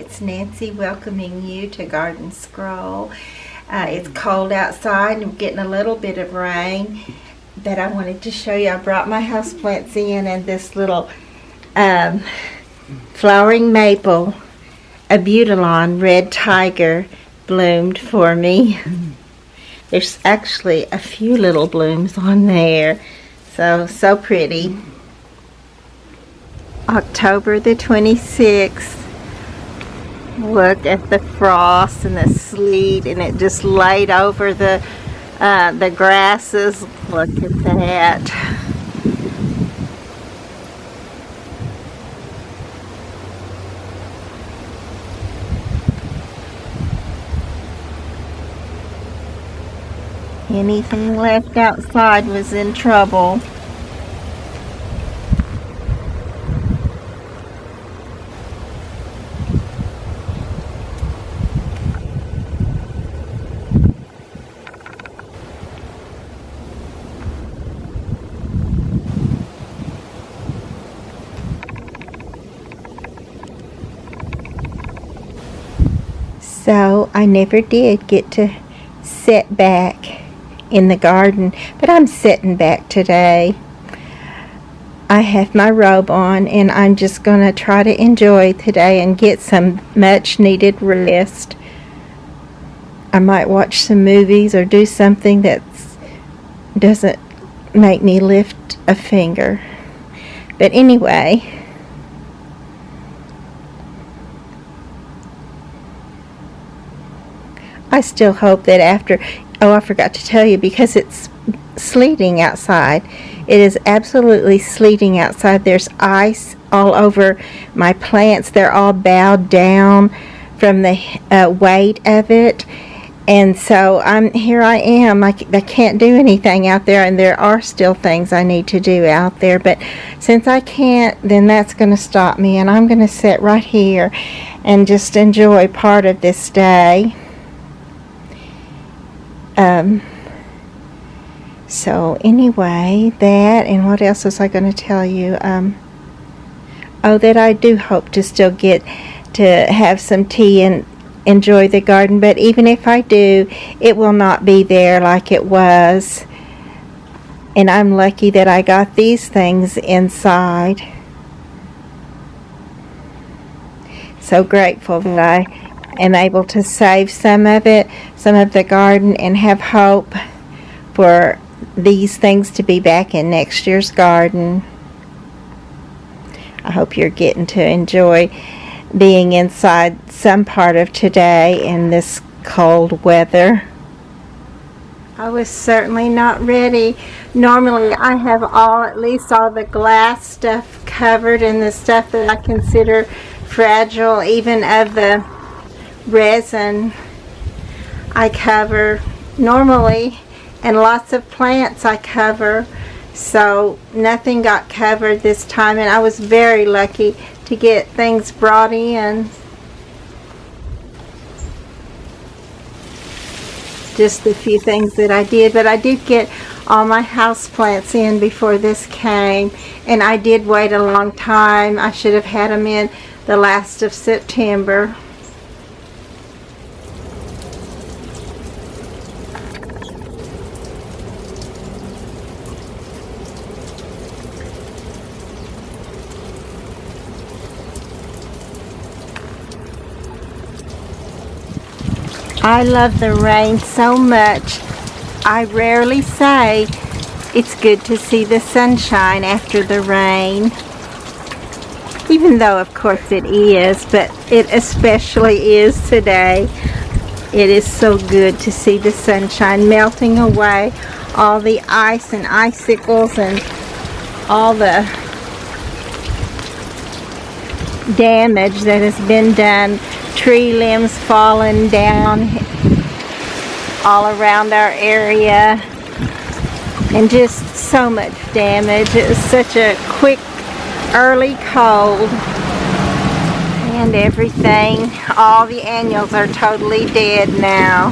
it's Nancy welcoming you to Garden Scroll. It's cold outside and we're getting a little bit of rain, but I wanted to show you. I brought my houseplants in, and this little flowering maple, a Butylon red tiger, bloomed for me. There's actually a few little blooms on there, so pretty. October the 26th. Look at the frost and the sleet, and it just laid over the grasses. Look at that. Anything left outside was in trouble. So I never did get to sit back in the garden, but I'm sitting back today. I have my robe on, and I'm just going to try to enjoy today and get some much needed rest. I might watch some movies or do something that doesn't make me lift a finger. But anyway, I still hope that after, I forgot to tell you, because it's sleeting outside. It is absolutely sleeting outside. There's ice all over my plants. They're all bowed down from the weight of it. And so here I am. I can't do anything out there, and there are still things I need to do out there. But since I can't, then that's going to stop me, and I'm going to sit right here and just enjoy part of this day. So anyway, that, and what else was I going to tell you? That I do hope to still get to have some tea and enjoy the garden, but even if I do, it will not be there like it was. And I'm lucky that I got these things inside. So grateful that I am able to save some of it, some of the garden, and have hope for these things to be back in next year's garden. I hope you're getting to enjoy being inside some part of today in this cold weather. I was certainly not ready. Normally I have at least all the glass stuff covered, and the stuff that I consider fragile, even of the resin, I cover normally, and lots of plants I cover. So nothing got covered this time, and I was very lucky to get things brought in. Just the few things that I did, but I did get all my house plants in before this came, and I did wait a long time. I should have had them in the last of September. I love the rain so much. I rarely say it's good to see the sunshine after the rain. Even though, of course, it is, but it especially is today. It is so good to see the sunshine melting away all the ice and icicles and all the damage that has been done. Tree limbs falling down all around our area, and just so much damage. It was such a quick, early cold, and everything. All the annuals are totally dead now.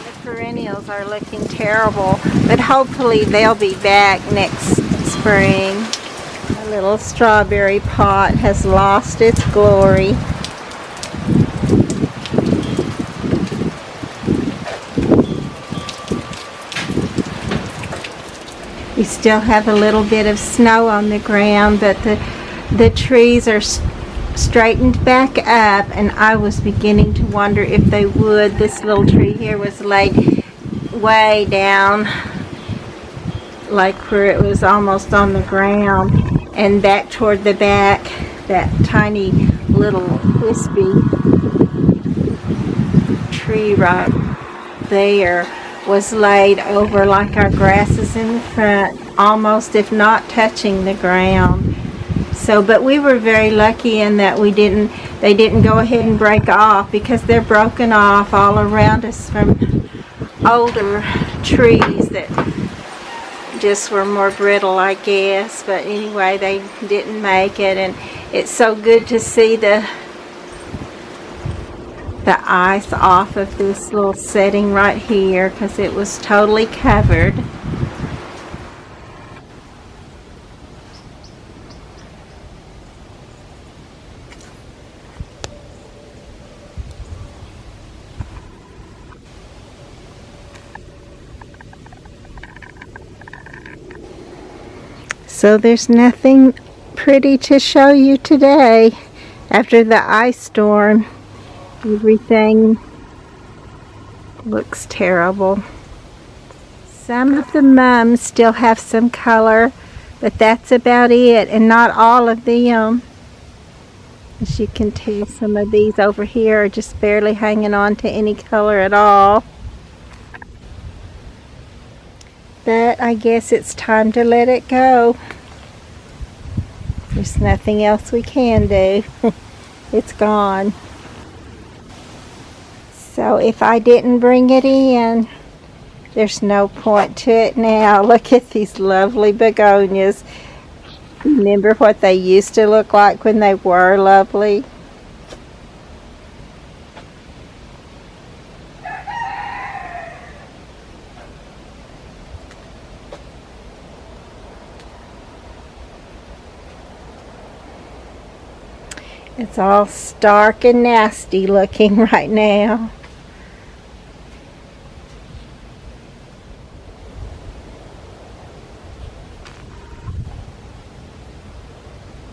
The perennials are looking terrible, but hopefully they'll be back next spring. I Little strawberry pot has lost its glory. We still have a little bit of snow on the ground, but the trees are straightened back up, and I was beginning to wonder if they would. This little tree here was laid way down, like where it was almost on the ground, and back toward the back, that tiny little wispy tree right there was laid over like our grasses in the front, almost if not touching the ground. So, but we were very lucky in that they didn't go ahead and break off, because they're broken off all around us from older trees that just were more brittle, I guess. But anyway, they didn't make it, and it's so good to see the ice off of this little setting right here, because it was totally covered. So there's nothing pretty to show you today. After the ice storm, everything looks terrible. Some of the mums still have some color, but that's about it, and not all of them. As you can tell, some of these over here are just barely hanging on to any color at all. But I guess it's time to let it go. There's nothing else we can do. It's gone. So if I didn't bring it in, there's no point to it now. Look at these lovely begonias. Remember what they used to look like when they were lovely? It's all stark and nasty looking right now.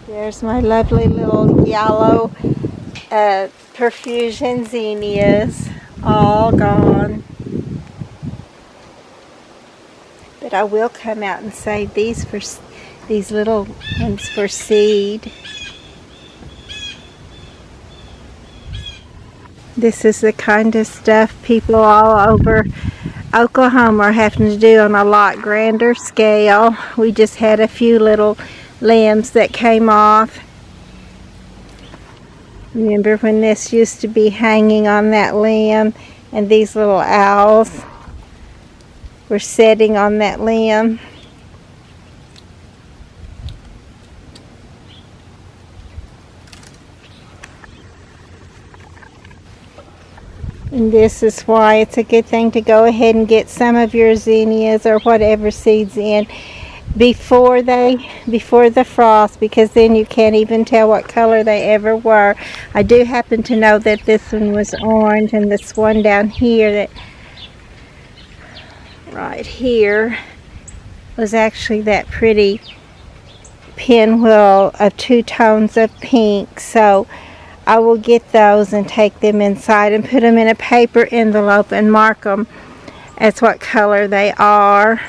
There's my lovely little yellow perfusion zinnias, all gone. But I will come out and save these little ones for seed. This is the kind of stuff people all over Oklahoma are having to do on a lot grander scale. We just had a few little limbs that came off. Remember when this used to be hanging on that limb, and these little owls were sitting on that limb? And this is why it's a good thing to go ahead and get some of your zinnias or whatever seeds in before the frost, because then you can't even tell what color they ever were. I do happen to know that this one was orange, and this one down here, that right here, was actually that pretty pinwheel of 2 tones of pink. So I will get those and take them inside and put them in a paper envelope and mark them as what color they are.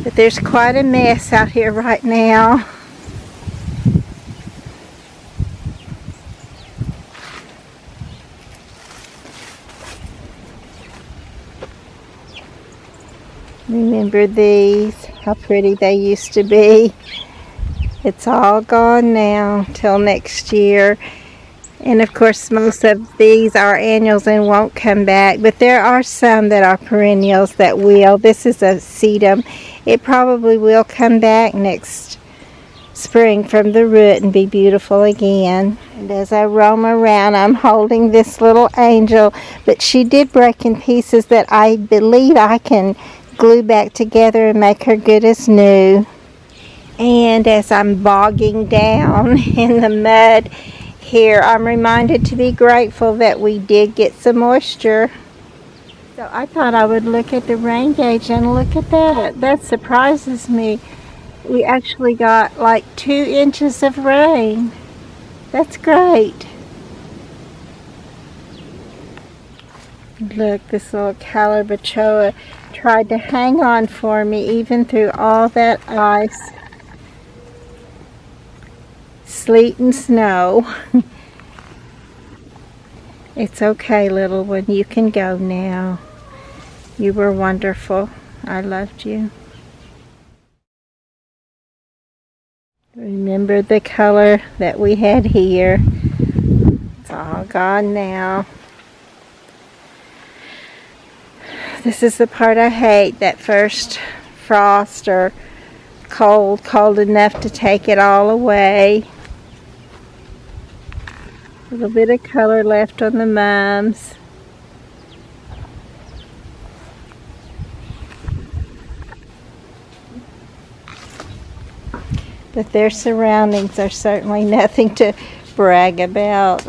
But there's quite a mess out here right now. Remember these? How pretty they used to be. It's all gone now till next year. And of course most of these are annuals and won't come back, but there are some that are perennials that will. This is a sedum. It probably will come back next spring from the root and be beautiful again. And as I roam around, I'm holding this little angel, but she did break in pieces that I believe I can glue back together and make her good as new. And as I'm bogging down in the mud here, I'm reminded to be grateful that we did get some moisture. So I thought I would look at the rain gauge, and look at that. That surprises me. We actually got like 2 inches of rain. That's great. Look, this little calabachoa tried to hang on for me even through all that ice, sleet and snow. It's okay, little one. You can go now. You were wonderful. I loved you. Remember the color that we had here. It's all gone now. This is the part I hate, that first frost or cold enough to take it all away. A little bit of color left on the mums. But their surroundings are certainly nothing to brag about.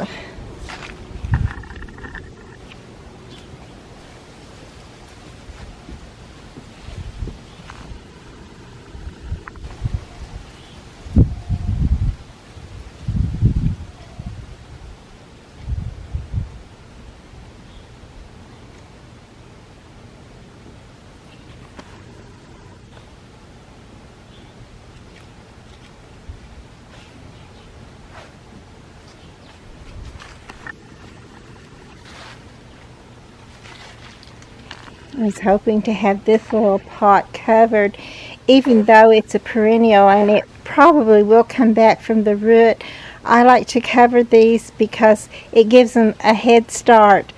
I was hoping to have this little pot covered, even though it's a perennial and it probably will come back from the root. I like to cover these because it gives them a head start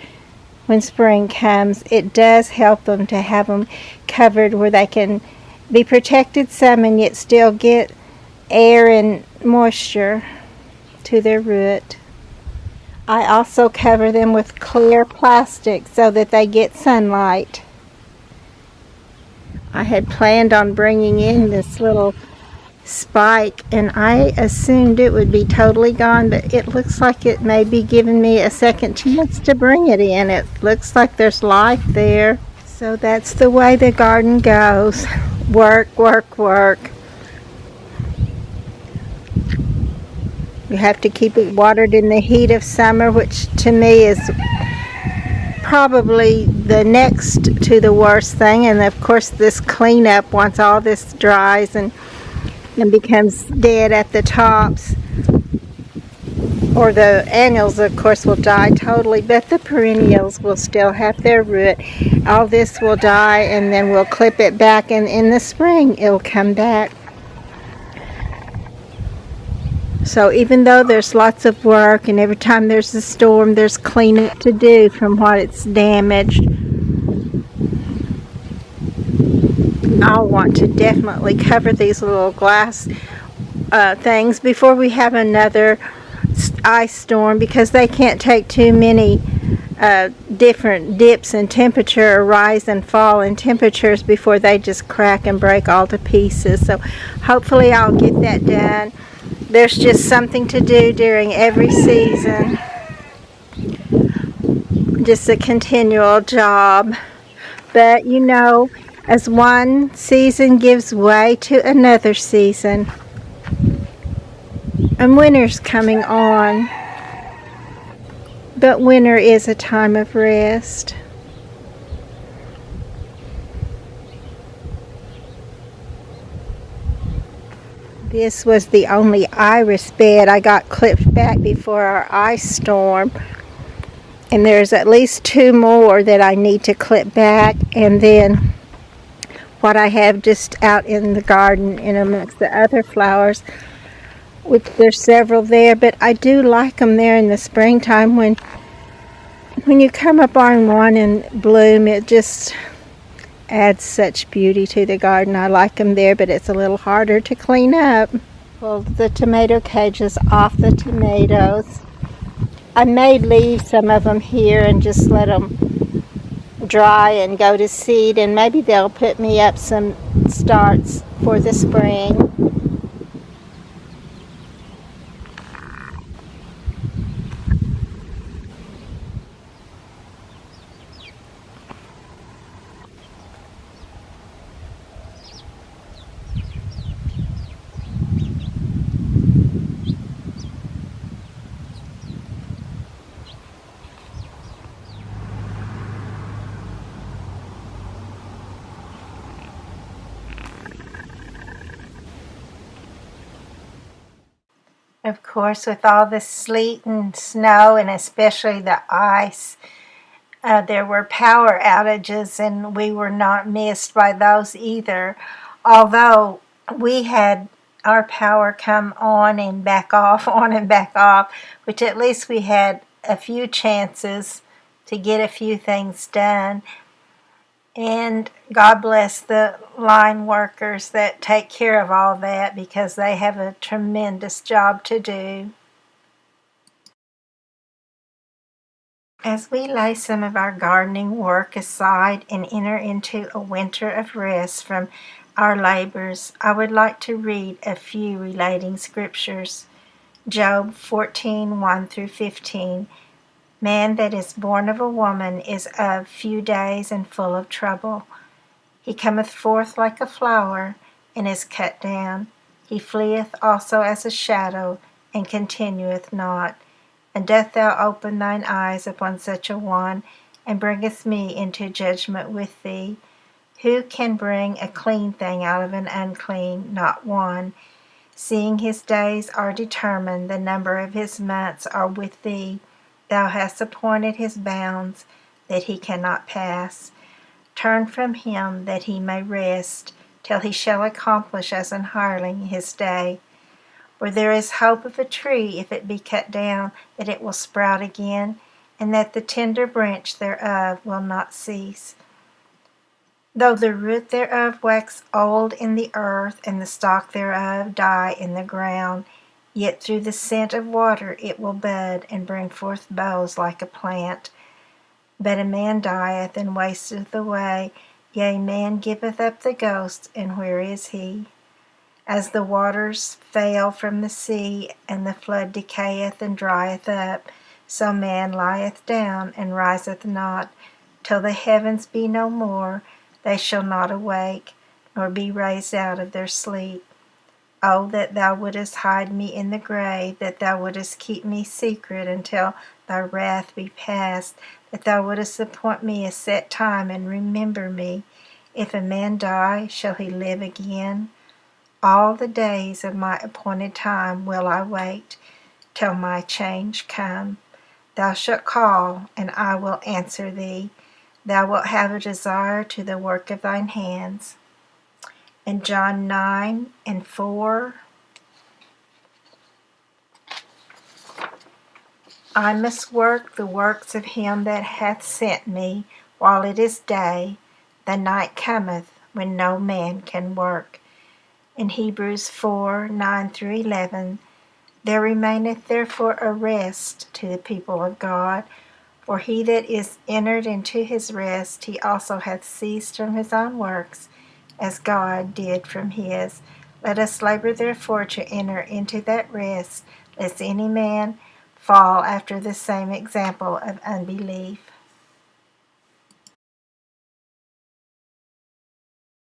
when spring comes. It does help them to have them covered where they can be protected some and yet still get air and moisture to their root. I also cover them with clear plastic so that they get sunlight. I had planned on bringing in this little spike and I assumed it would be totally gone, but it looks like it may be giving me a second chance to bring it in. It looks like there's life there. So that's the way the garden goes. Work, work, work. You have to keep it watered in the heat of summer, which to me is probably the next to the worst thing. And of course this cleanup, once all this dries and becomes dead at the tops, or the annuals of course will die totally, but the perennials will still have their root. All this will die and then we'll clip it back, and in the spring it'll come back. So even though there's lots of work and every time there's a storm there's cleanup to do from what it's damaged, I'll want to definitely cover these little glass things before we have another ice storm, because they can't take too many different dips in temperature or rise and fall in temperatures before they just crack and break all to pieces. So hopefully I'll get that done. There's just something to do during every season. Just a continual job. But you know, as one season gives way to another season, and winter's coming on. But winter is a time of rest. This was the only iris bed I got clipped back before our ice storm. And there's at least 2 more that I need to clip back. And then what I have just out in the garden in amongst the other flowers, which there's several there, but I do like them there in the springtime when you come up on one in bloom. It just adds such beauty to the garden. I like them there, but it's a little harder to clean up. Pull the tomato cages off the tomatoes. I may leave some of them here and just let them dry and go to seed, and maybe they'll put me up some starts for the spring. Of course, with all the sleet and snow, and especially the ice, there were power outages, and we were not missed by those either. Although we had our power come on and back off, on and back off, which at least we had a few chances to get a few things done. And God bless the line workers that take care of all that, because they have a tremendous job to do. As we lay some of our gardening work aside and enter into a winter of rest from our labors, I would like to read a few relating scriptures. Job 14:1 through 15. Man that is born of a woman is of few days and full of trouble. He cometh forth like a flower, and is cut down. He fleeth also as a shadow, and continueth not. And dost thou open thine eyes upon such a one, and bringest me into judgment with thee? Who can bring a clean thing out of an unclean? Not one. Seeing his days are determined, the number of his months are with thee. Thou hast appointed his bounds, that he cannot pass. Turn from him, that he may rest, till he shall accomplish as an hireling his day. For there is hope of a tree, if it be cut down, that it will sprout again, and that the tender branch thereof will not cease. Though the root thereof wax old in the earth, and the stalk thereof die in the ground, yet through the scent of water it will bud, and bring forth boughs like a plant. But a man dieth, and wasteth away, yea, man giveth up the ghost, and where is he? As the waters fail from the sea, and the flood decayeth and drieth up, so man lieth down, and riseth not, till the heavens be no more. They shall not awake, nor be raised out of their sleep. Oh, that thou wouldest hide me in the grave, that thou wouldest keep me secret until thy wrath be past, that thou wouldest appoint me a set time, and remember me. If a man die, shall he live again? All the days of my appointed time will I wait, till my change come. Thou shalt call, and I will answer thee. Thou wilt have a desire to the work of thine hands. And John 9:4. I must work the works of him that hath sent me, while it is day. The night cometh, when no man can work. In Hebrews 4:9 through 11, there remaineth therefore a rest to the people of God. For he that is entered into his rest, he also hath ceased from his own works, as God did from his. Let us labor therefore to enter into that rest, lest any man fall after the same example of unbelief.